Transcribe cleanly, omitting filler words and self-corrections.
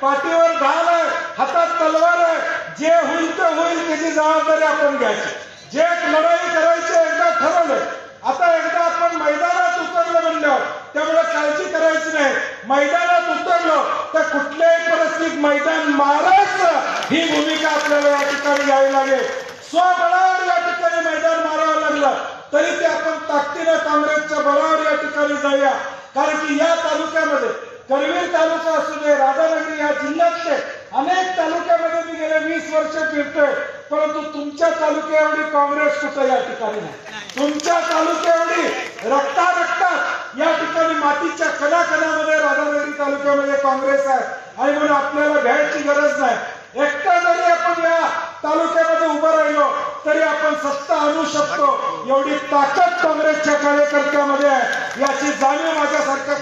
पाठीवर ढाल आहे, हातात तलवार आहे, जे होईल ते होईल त्याची जबाबदारी आपण घ्यायची. जे लढाई करायची एकदा ठरवलं, आता एकदा आपण मैदानात उतरलं म्हणल्यावर त्यामुळे काळजी करायची नाही. मैदानात उतरलो तर कुठल्याही परिस्थितीत मैदान मारायचं ही भूमिका आपल्याला या ठिकाणी घ्यावी लागेल. स्वबळावर या ठिकाणी मैदान मारावं लागलं तरी ते आपण ताकदीनं काँग्रेसच्या बळावर या ठिकाणी जाऊया. कारण की या तालुक्यामध्ये करवीर तालुका असू दे, राधानगरी या जिल्ह्यातले अनेक तालुक्यामध्ये मी गेले 20 वर्ष फिरतोय, परंतु तुमच्या तालुक्या एवढी काँग्रेस कुठं या ठिकाणी नाही. तुमच्या तालुक्या एवढी रक्तात या ठिकाणी मातीच्या कणाकणामध्ये राधानगरी तालुक्यामध्ये काँग्रेस आहे. आणि म्हणून आपल्याला भ्यायची गरज नाही. एकटा जरी आपण या तालुक्यामध्ये उभं राहिलो तरी आपण सत्ता आणू शकतो, एवढी ताकद काँग्रेसच्या कार्यकर्त्यामध्ये आहे. याची जाणीव माझ्यासारख्या